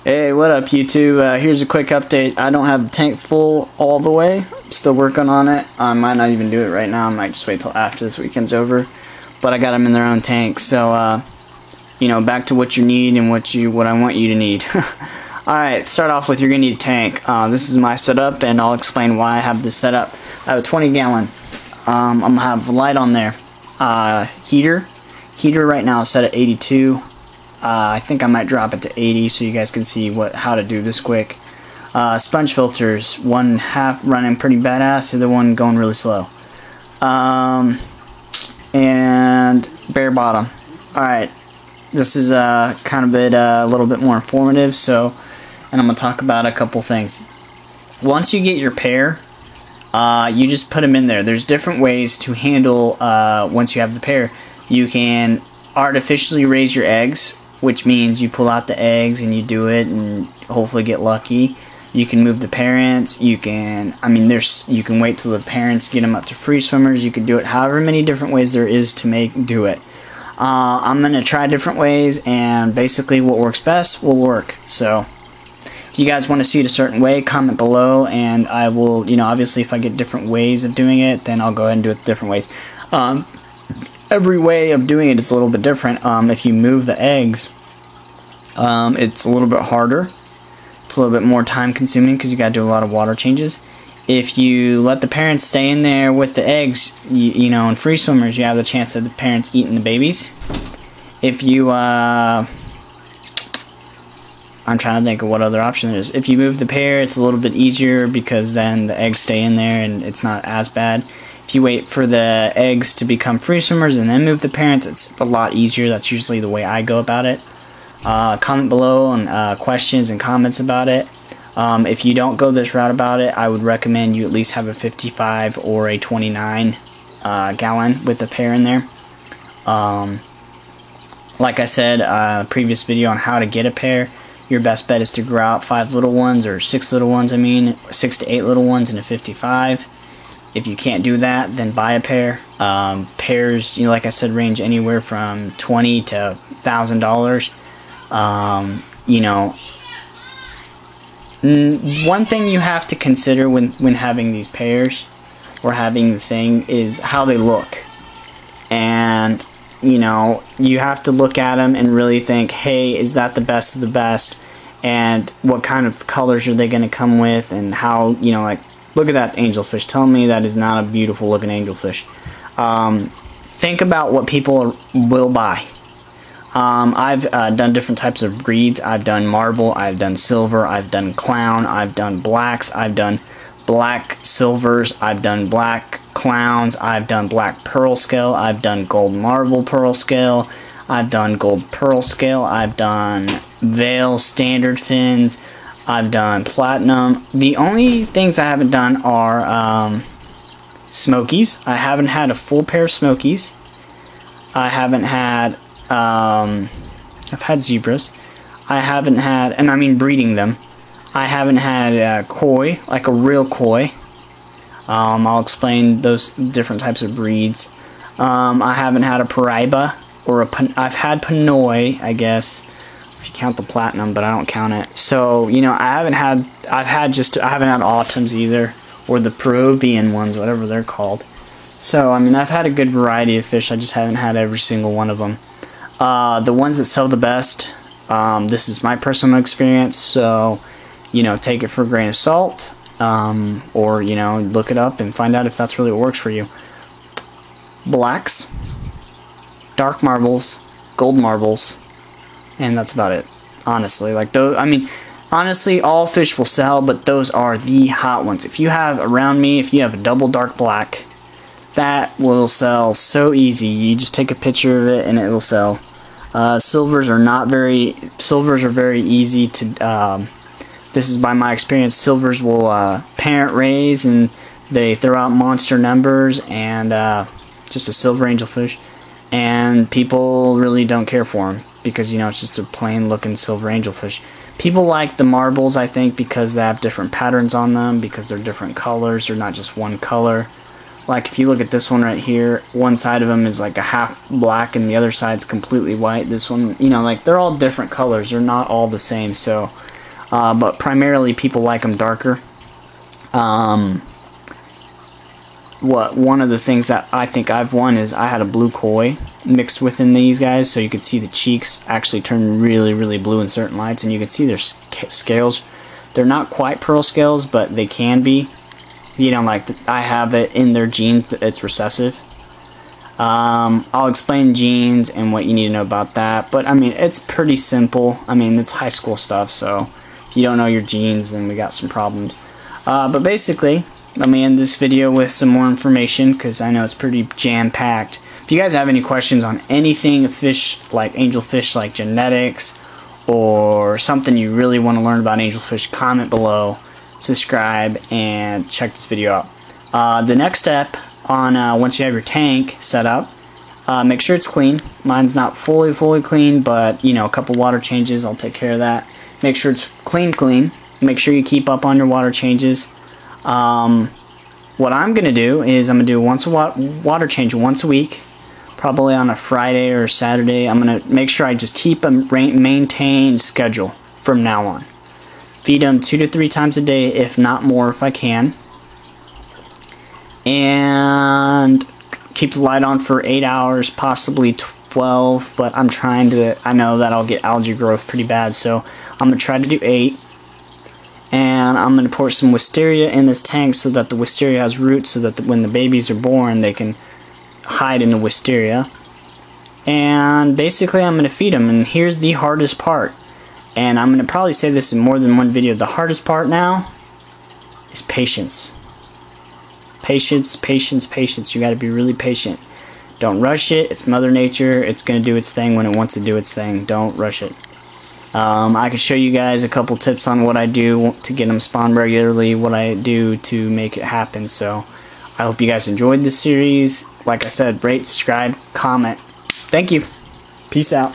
Hey, what up YouTube? Here's a quick update. I don't have the tank full all the way. I'm still working on it. I might not even do it right now. I might just wait till after this weekend's over. But I got them in their own tank. So, you know, back to what you need and what I want you to need. Alright, start off with you're going to need a tank. This is my setup, and I'll explain why I have this set up. I have a 20 gallon. I'm going to have a light on there. Heater right now is set at 82. I think I might drop it to 80 so you guys can see how to do this quick. Sponge filters, one half running pretty badass, the other one going really slow. And bare bottom. Alright, this is kind of a little bit more informative, and I'm going to talk about a couple things. Once you get your pair, you just put them in there. There's different ways to handle once you have the pair. You can artificially raise your eggs, which means you pull out the eggs and you do it and hopefully get lucky. You can move the parents. You can wait till the parents get them up to free swimmers. You can do it however many different ways there is to do it. I'm going to try different ways, and basically what works best will work. So if you guys want to see it a certain way, comment below, and I will, obviously if I get different ways of doing it, then I'll go ahead and do it different ways. Every way of doing it is a little bit different. If you move the eggs, it's a little bit harder. It's a little bit more time consuming because you got to do a lot of water changes. If you let the parents stay in there with the eggs, in free swimmers, you have the chance of the parents eating the babies. If you, I'm trying to think of what other option there is. If you move the pair, it's a little bit easier because then the eggs stay in there and it's not as bad. If you wait for the eggs to become free swimmers and then move the parents, it's a lot easier. That's usually the way I go about it. Comment below on questions and comments about it. If you don't go this route about it, I would recommend you at least have a 55 or a 29 gallon with the pair in there. Like I said, previous video on how to get a pair, your best bet is to grow out 5 little ones, or 6 little ones, 6 to 8 little ones in a 55. If you can't do that, then buy a pair. Pairs, like I said, range anywhere from $20 to $1,000. One thing you have to consider when having these pairs or having the thing is how they look. And, you have to look at them and really think, hey, is that the best of the best? And what kind of colors are they going to come with? And how, look at that angelfish. Tell me that is not a beautiful looking angelfish. Think about what people will buy. I've done different types of breeds. I've done marble, I've done silver, I've done clown, I've done blacks, I've done black silvers, I've done black clowns, I've done black pearl scale, I've done gold marble pearl scale, I've done gold pearl scale, I've done veil standard fins, I've done platinum. The only things I haven't done are smokies. I haven't had a full pair of smokies. I haven't had I've had zebras. I haven't had, and I mean breeding them, I haven't had koi, like a real koi. I'll explain those different types of breeds. I haven't had a paraiba, or I've had Pinoy, I guess, if you count the platinum, but I don't count it. So, I've haven't had autumns either, or the Peruvian ones, whatever they're called. So, I've had a good variety of fish, I just haven't had every single one of them. The ones that sell the best, this is my personal experience, so, take it for a grain of salt, or, look it up and find out if that's really what works for you. Blacks, dark marbles, gold marbles, and that's about it, honestly. Like, those, honestly, all fish will sell, but those are the hot ones. If you have, around me, if you have a double dark black, that will sell so easy. You just take a picture of it and it will sell. Silvers are very easy to, this is by my experience, silvers will parent raise and they throw out monster numbers, and just a silver angelfish, and people really don't care for them because, it's just a plain looking silver angelfish. People like the marbles, I think, because they have different patterns on them, because they're different colors, they're not just one color. Like if you look at this one right here, one side of them is like a half black and the other side's completely white. This one, like they're all different colors. They're not all the same. So but primarily people like them darker. One of the things that I think I've won is I had a blue koi mixed within these guys, so you could see the cheeks actually turn really, really blue in certain lights, and you can see their scales. They're not quite pearl scales, but they can be. You know, like I have it in their genes that it's recessive. I'll explain genes and what you need to know about that, but I mean, it's pretty simple. I mean, it's high school stuff, so if you don't know your genes, then we got some problems. But basically, let me end this video with some more information, because I know it's pretty jam-packed. If you guys have any questions on anything fish, like angelfish, like genetics, or something you really want to learn about angelfish, comment below, subscribe, and check this video out. The next step on once you have your tank set up, make sure it's clean. Mine's not fully clean, but you know, a couple water changes, I'll take care of that. Make sure it's clean. Make sure you keep up on your water changes. What I'm gonna do is I'm gonna do a water change once a week, probably on a Friday or Saturday. I'm gonna make sure I just keep a maintained schedule from now on. Feed them 2 to 3 times a day, if not more, if I can. And keep the light on for 8 hours, possibly 12, but I'm trying to, I know that I'll get algae growth pretty bad, so I'm going to try to do 8. And I'm going to pour some wisteria in this tank so that the wisteria has roots, so that when the babies are born, they can hide in the wisteria. And basically I'm going to feed them, and here's the hardest part. And I'm going to probably say this in more than one video. The hardest part now is patience. Patience. You got to be really patient. Don't rush it. It's Mother Nature. It's going to do its thing when it wants to do its thing. Don't rush it. I can show you guys a couple tips on what I do to get them spawn regularly, what I do to make it happen. So I hope you guys enjoyed this series. Like I said, rate, subscribe, comment. Thank you. Peace out.